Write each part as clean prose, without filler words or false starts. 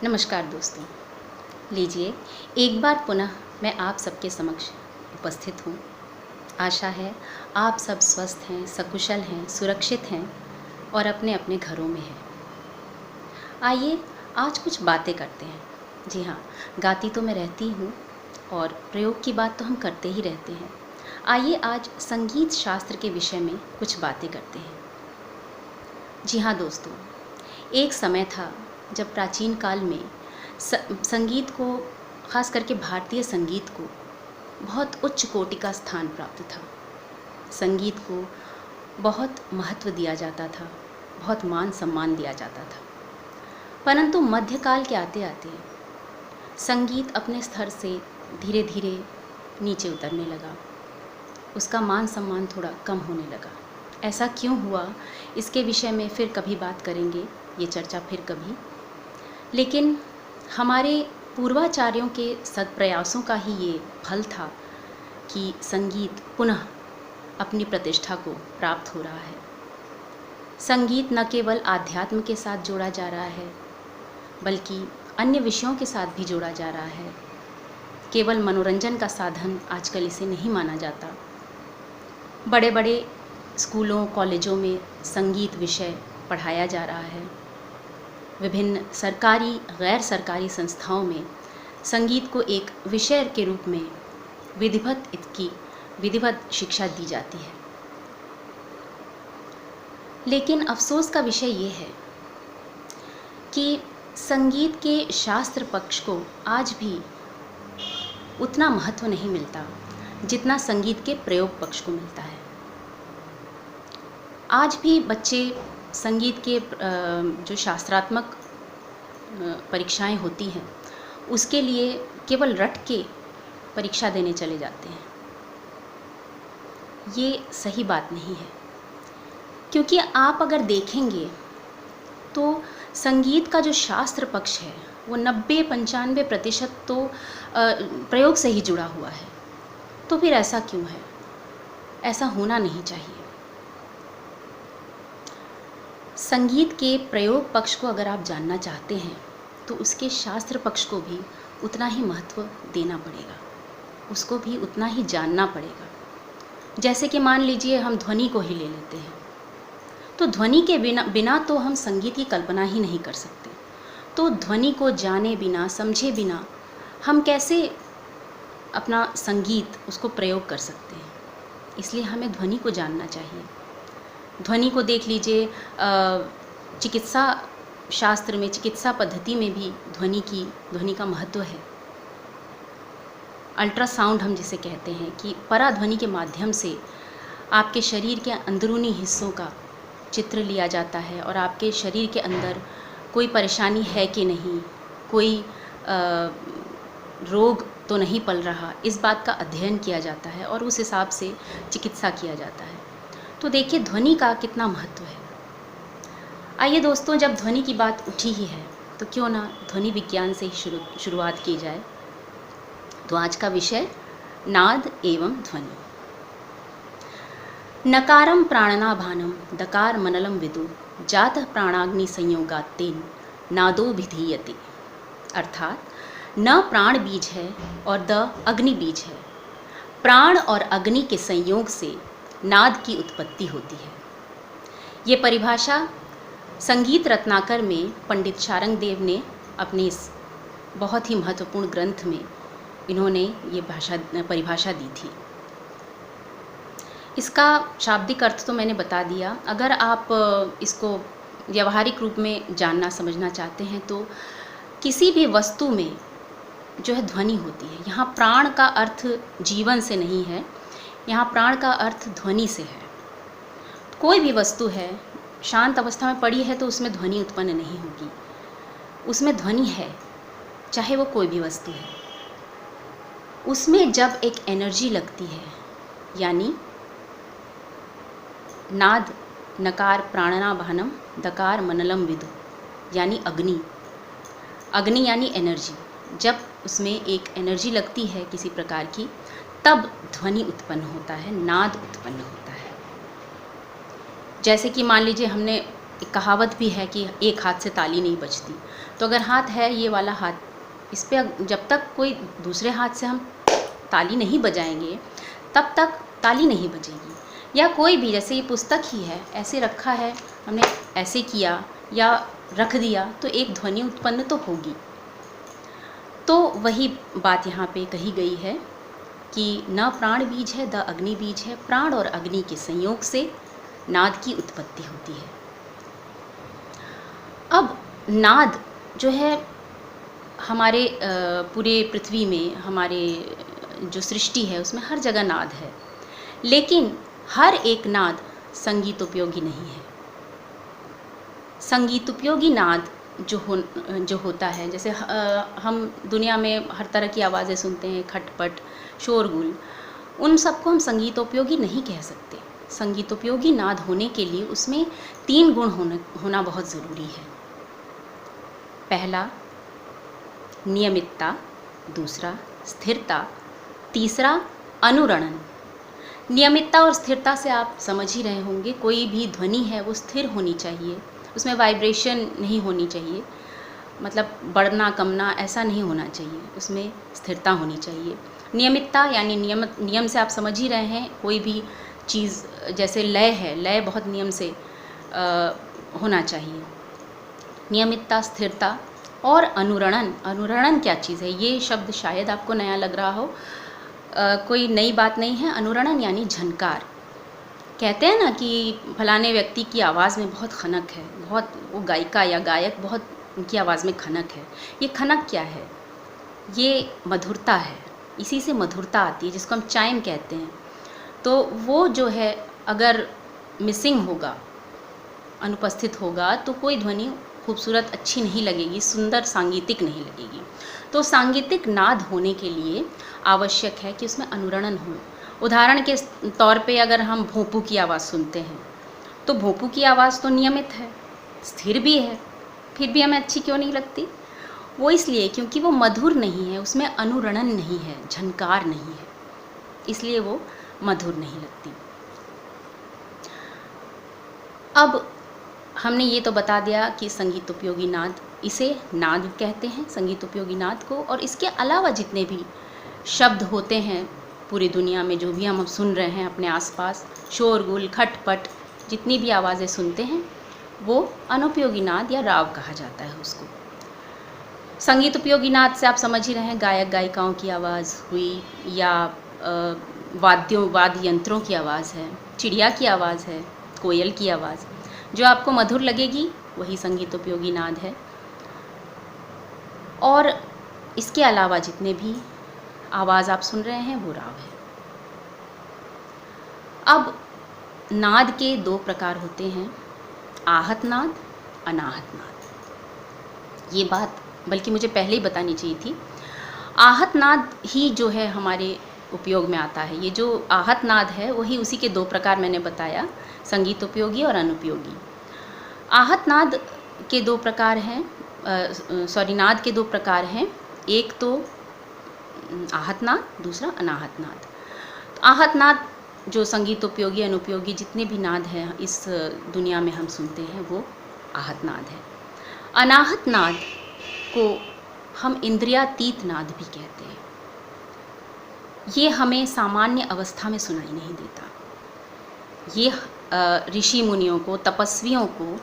नमस्कार दोस्तों। लीजिए, एक बार पुनः मैं आप सबके समक्ष उपस्थित हूँ। आशा है आप सब स्वस्थ हैं, सकुशल हैं, सुरक्षित हैं और अपने अपने घरों में हैं। आइए आज कुछ बातें करते हैं। जी हाँ, गाती तो मैं रहती हूँ और प्रयोग की बात तो हम करते ही रहते हैं। आइए आज संगीत शास्त्र के विषय में कुछ बातें करते हैं। जी हाँ दोस्तों, एक समय था जब प्राचीन काल में संगीत को, खास करके भारतीय संगीत को बहुत उच्च कोटि का स्थान प्राप्त था। संगीत को बहुत महत्व दिया जाता था, बहुत मान सम्मान दिया जाता था। परंतु मध्यकाल के आते आते संगीत अपने स्तर से धीरे धीरे नीचे उतरने लगा। उसका मान सम्मान थोड़ा कम होने लगा। ऐसा क्यों हुआ, इसके विषय में फिर कभी बात करेंगे, ये चर्चा फिर कभी। लेकिन हमारे पूर्वाचार्यों के सत्प्रयासों का ही ये फल था कि संगीत पुनः अपनी प्रतिष्ठा को प्राप्त हो रहा है। संगीत न केवल आध्यात्म के साथ जोड़ा जा रहा है, बल्कि अन्य विषयों के साथ भी जोड़ा जा रहा है। केवल मनोरंजन का साधन आजकल इसे नहीं माना जाता। बड़े बड़े स्कूलों, कॉलेजों में संगीत विषय पढ़ाया जा रहा है। विभिन्न सरकारी, गैर सरकारी संस्थाओं में संगीत को एक विषय के रूप में विधिवत शिक्षा दी जाती है। लेकिन अफसोस का विषय ये है कि संगीत के शास्त्र पक्ष को आज भी उतना महत्व नहीं मिलता जितना संगीत के प्रयोग पक्ष को मिलता है। आज भी बच्चे संगीत के जो शास्त्रात्मक परीक्षाएं होती हैं उसके लिए केवल रट के परीक्षा देने चले जाते हैं। ये सही बात नहीं है, क्योंकि आप अगर देखेंगे तो संगीत का जो शास्त्र पक्ष है वो 90-95% तो प्रयोग से ही जुड़ा हुआ है। तो फिर ऐसा क्यों है? ऐसा होना नहीं चाहिए। संगीत के प्रयोग पक्ष को अगर आप जानना चाहते हैं तो उसके शास्त्र पक्ष को भी उतना ही महत्व देना पड़ेगा, उसको भी उतना ही जानना पड़ेगा। जैसे कि मान लीजिए हम ध्वनि को ही ले लेते हैं, तो ध्वनि के बिना तो हम संगीत की कल्पना ही नहीं कर सकते। तो ध्वनि को जाने बिना, समझे बिना हम कैसे अपना संगीत उसको प्रयोग कर सकते हैं? इसलिए हमें ध्वनि को जानना चाहिए। ध्वनि को देख लीजिए, चिकित्सा शास्त्र में, चिकित्सा पद्धति में भी ध्वनि का महत्व है। अल्ट्रासाउंड हम जिसे कहते हैं कि पराध्वनि के माध्यम से आपके शरीर के अंदरूनी हिस्सों का चित्र लिया जाता है और आपके शरीर के अंदर कोई परेशानी है कि नहीं, कोई रोग तो नहीं पल रहा, इस बात का अध्ययन किया जाता है और उस हिसाब से चिकित्सा किया जाता है। तो देखिए ध्वनि का कितना महत्व है। आइए दोस्तों, जब ध्वनि की बात उठी ही है तो क्यों ना ध्वनि विज्ञान से ही शुरुआत की जाए। तो आज का विषय नाद एवं ध्वनि। नकारम प्राणनाभानम दकार मनलम विदु जातः प्राणाग्नि संयोगात्तेन नादोभिधीयते। अर्थात न प्राण बीज है और द अग्नि बीज है। प्राण और अग्नि के संयोग से नाद की उत्पत्ति होती है। ये परिभाषा संगीत रत्नाकर में पंडित शारंगदेव ने अपने इस बहुत ही महत्वपूर्ण ग्रंथ में इन्होंने ये परिभाषा दी थी। इसका शाब्दिक अर्थ तो मैंने बता दिया। अगर आप इसको व्यावहारिक रूप में जानना समझना चाहते हैं तो किसी भी वस्तु में जो है ध्वनि होती है। यहाँ प्राण का अर्थ जीवन से नहीं है, यहाँ प्राण का अर्थ ध्वनि से है। कोई भी वस्तु है, शांत अवस्था में पड़ी है तो उसमें ध्वनि उत्पन्न नहीं होगी। उसमें ध्वनि है, चाहे वो कोई भी वस्तु है। उसमें जब एक एनर्जी लगती है, यानी नाद, नकार प्राणनाभानम दकार मनलम विदु, यानी अग्नि यानी एनर्जी। जब उसमें एक एनर्जी लगती है किसी प्रकार की, तब ध्वनि उत्पन्न होता है, नाद उत्पन्न होता है। जैसे कि मान लीजिए हमने एक कहावत भी है कि एक हाथ से ताली नहीं बजती। तो अगर हाथ है ये वाला हाथ, इस पे जब तक कोई दूसरे हाथ से हम ताली नहीं बजाएंगे तब तक ताली नहीं बजेगी। या कोई भी, जैसे ये पुस्तक ही है, ऐसे रखा है, हमने ऐसे किया या रख दिया तो एक ध्वनि उत्पन्न तो होगी। तो वही बात यहाँ पे कही गई है कि न प्राण बीज है द अग्नि बीज है, प्राण और अग्नि के संयोग से नाद की उत्पत्ति होती है। अब नाद जो है हमारे पूरे पृथ्वी में, हमारे जो सृष्टि है उसमें हर जगह नाद है, लेकिन हर एक नाद संगीत उपयोगी नहीं है। संगीत उपयोगी नाद जो होता है, जैसे हम दुनिया में हर तरह की आवाज़ें सुनते हैं, खटपट, शोरगुल, उन सबको हम संगीतोपयोगी नहीं कह सकते। संगीतोपयोगी नाद होने के लिए उसमें 3 गुण होना बहुत ज़रूरी है। पहला नियमितता, दूसरा स्थिरता, तीसरा अनुरणन। नियमितता और स्थिरता से आप समझ ही रहे होंगे, कोई भी ध्वनि है वो स्थिर होनी चाहिए, उसमें वाइब्रेशन नहीं होनी चाहिए, मतलब बढ़ना कमना ऐसा नहीं होना चाहिए, उसमें स्थिरता होनी चाहिए। नियमितता यानी नियम से आप समझ ही रहे हैं, कोई भी चीज़ जैसे लय है, लय बहुत नियम से होना चाहिए। नियमितता, स्थिरता और अनुरणन। अनुरणन क्या चीज़ है, ये शब्द शायद आपको नया लग रहा हो, कोई नई बात नहीं है। अनुरणन यानी झनकार। कहते हैं ना कि फलाने व्यक्ति की आवाज़ में बहुत खनक है, बहुत, वो गायिका या गायक, बहुत उनकी आवाज़ में खनक है। ये खनक क्या है, ये मधुरता है, इसी से मधुरता आती है, जिसको हम चाइम कहते हैं। तो वो जो है अगर मिसिंग होगा, अनुपस्थित होगा, तो कोई ध्वनि खूबसूरत, अच्छी नहीं लगेगी, सुंदर, सांगीतिक नहीं लगेगी। तो सांगीतिक नाद होने के लिए आवश्यक है कि उसमें अनुरणन हो। उदाहरण के तौर पे अगर हम भोंपू की आवाज़ सुनते हैं तो भोंपू की आवाज़ तो नियमित है, स्थिर भी है, फिर भी हमें अच्छी क्यों नहीं लगती? वो इसलिए क्योंकि वो मधुर नहीं है, उसमें अनुरणन नहीं है, झनकार नहीं है, इसलिए वो मधुर नहीं लगती। अब हमने ये तो बता दिया कि संगीत उपयोगी नाद, इसे नाद कहते हैं, संगीत उपयोगी नाद को। और इसके अलावा जितने भी शब्द होते हैं पूरी दुनिया में, जो भी हम सुन रहे हैं अपने आसपास, शोरगुल, खटपट, जितनी भी आवाज़ें सुनते हैं, वो अनुपयोगी नाद या राव कहा जाता है उसको। संगीत उपयोगी नाद से आप समझ ही रहे हैं, गायक गायिकाओं की आवाज़ हुई, या वाद्य यंत्रों की आवाज़ है, चिड़िया की आवाज़ है, कोयल की आवाज़, जो आपको मधुर लगेगी वही संगीत उपयोगी नाद है। और इसके अलावा जितने भी आवाज़ आप सुन रहे हैं वो राव है। अब नाद के 2 प्रकार होते हैं, आहत नाद, अनाहत नाद। ये बात बल्कि मुझे पहले ही बतानी चाहिए थी। आहत नाद ही जो है हमारे उपयोग में आता है। ये जो आहत नाद है वही उसी के 2 प्रकार मैंने बताया, संगीत उपयोगी और अनुपयोगी। आहत नाद के 2 प्रकार हैं, नाद के 2 प्रकार हैं, एक तो आहत नाद, दूसरा अनाहत नाद। तो आहत नाद जो संगीत उपयोगी, अनुपयोगी जितने भी नाद हैं इस दुनिया में हम सुनते हैं, वो आहत नाद है। अनाहत नाद को हम इंद्रियातीत नाद भी कहते हैं। ये हमें सामान्य अवस्था में सुनाई नहीं देता। ये ऋषि मुनियों को, तपस्वियों को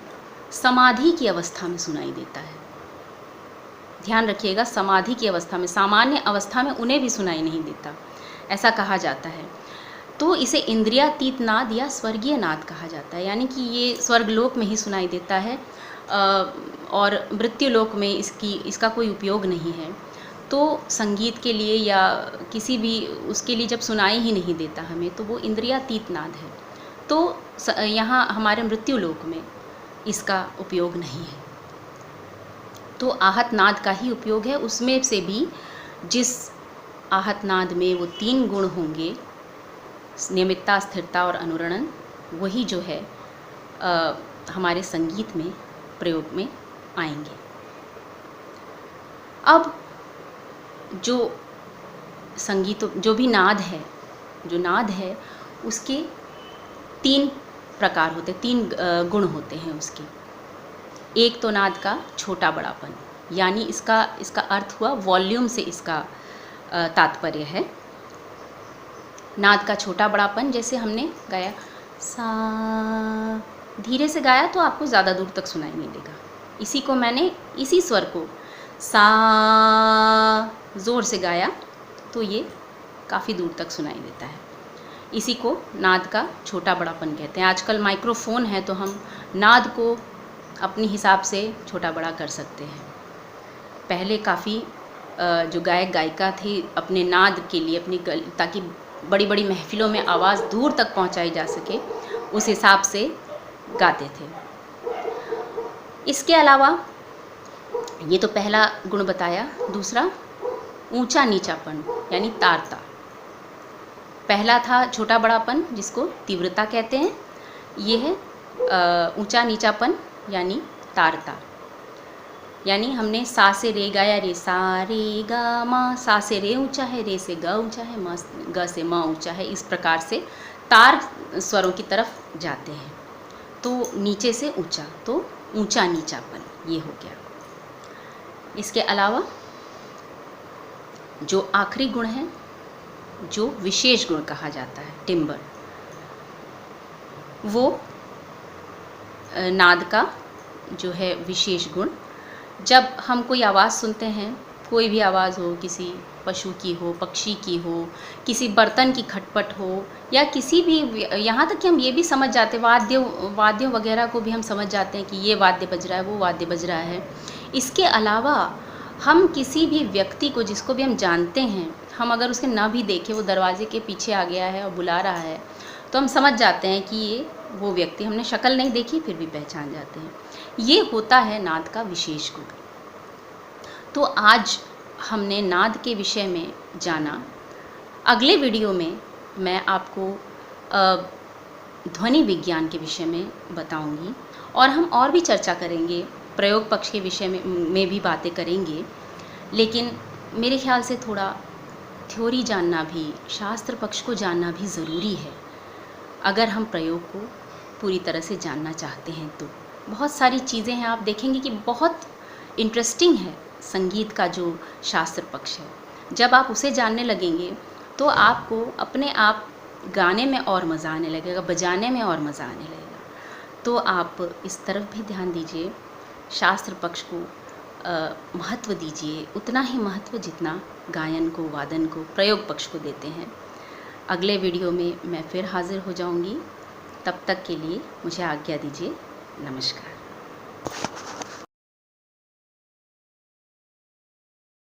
समाधि की अवस्था में सुनाई देता है। ध्यान रखिएगा, समाधि की अवस्था में, सामान्य अवस्था में उन्हें भी सुनाई नहीं देता, ऐसा कहा जाता है। तो इसे इंद्रियातीत नाद या स्वर्गीय नाद कहा जाता है, यानी कि ये स्वर्गलोक में ही सुनाई देता है और मृत्युलोक में इसका कोई उपयोग नहीं है। तो संगीत के लिए या किसी भी उसके लिए जब सुनाई ही नहीं देता हमें, तो वो इंद्रियातीत नाद है। तो यहाँ हमारे मृत्युलोक में इसका उपयोग नहीं है। तो आहत नाद का ही उपयोग है। उसमें से भी जिस आहत नाद में वो 3 गुण होंगे, नियमितता, स्थिरता और अनुरणन, वही जो है हमारे संगीत में प्रयोग में आएंगे। अब जो भी नाद है उसके 3 प्रकार होते हैं, 3 गुण होते हैं उसके। एक तो नाद का छोटा बड़ापन, यानी इसका अर्थ हुआ वॉल्यूम से इसका तात्पर्य है। नाद का छोटा बड़ापन, जैसे हमने गाया सा, धीरे से गाया तो आपको ज़्यादा दूर तक सुनाई नहीं देगा। इसी को मैंने, इसी स्वर को सा ज़ोर से गाया तो ये काफ़ी दूर तक सुनाई देता है। इसी को नाद का छोटा बड़ापन कहते हैं। आजकल माइक्रोफोन है तो हम नाद को अपने हिसाब से छोटा बड़ा कर सकते हैं। पहले काफ़ी जो गायक गायिका थे अपने नाद के लिए, अपनी ताकि बड़ी बड़ी महफ़िलों में आवाज़ दूर तक पहुंचाई जा सके, उस हिसाब से गाते थे। इसके अलावा ये तो पहला गुण बताया। दूसरा ऊंचा नीचापन यानी तारता। पहला था छोटा बड़ापन जिसको तीव्रता कहते हैं, ये है ऊंचा नीचापन यानी तारता। यानी हमने सा से रे गाया, रे सा रे गा मा, सा से रे ऊंचा है, रे से ग ऊंचा है, मा ग से म ऊंचा है। इस प्रकार से तार स्वरों की तरफ जाते हैं तो नीचे से ऊंचा, तो ऊंचा नीचापन ये हो गया। इसके अलावा जो आखिरी गुण है, जो विशेष गुण कहा जाता है, टिम्बर, वो नाद का जो है विशेष गुण। जब हम कोई आवाज़ सुनते हैं, कोई भी आवाज़ हो, किसी पशु की हो, पक्षी की हो, किसी बर्तन की खटपट हो, या किसी भी, यहाँ तक कि हम ये भी समझ जाते, वाद्यों वगैरह को भी हम समझ जाते हैं कि ये वाद्य बज रहा है, वो वाद्य बज रहा है। इसके अलावा हम किसी भी व्यक्ति को, जिसको भी हम जानते हैं, हम अगर उसे ना भी देखें, वो दरवाजे के पीछे आ गया है और बुला रहा है, तो हम समझ जाते हैं कि ये वो व्यक्ति, हमने शक्ल नहीं देखी फिर भी पहचान जाते हैं। ये होता है नाद का विशेष गुण। तो आज हमने नाद के विषय में जाना। अगले वीडियो में मैं आपको ध्वनि विज्ञान के विषय में बताऊंगी और हम और भी चर्चा करेंगे, प्रयोग पक्ष के विषय में भी बातें करेंगे। लेकिन मेरे ख्याल से थोड़ा थ्योरी जानना भी, शास्त्र पक्ष को जानना भी ज़रूरी है अगर हम प्रयोग को पूरी तरह से जानना चाहते हैं। तो बहुत सारी चीज़ें हैं, आप देखेंगे कि बहुत इंटरेस्टिंग है संगीत का जो शास्त्र पक्ष है। जब आप उसे जानने लगेंगे तो आपको अपने आप गाने में और मज़ा आने लगेगा, बजाने में और मज़ा आने लगेगा। तो आप इस तरफ भी ध्यान दीजिए, शास्त्र पक्ष को महत्व दीजिए, उतना ही महत्व जितना गायन को, वादन को, प्रयोग पक्ष को देते हैं। अगले वीडियो में मैं फिर हाजिर हो जाऊंगी। तब तक के लिए मुझे आज्ञा दीजिए। नमस्कार।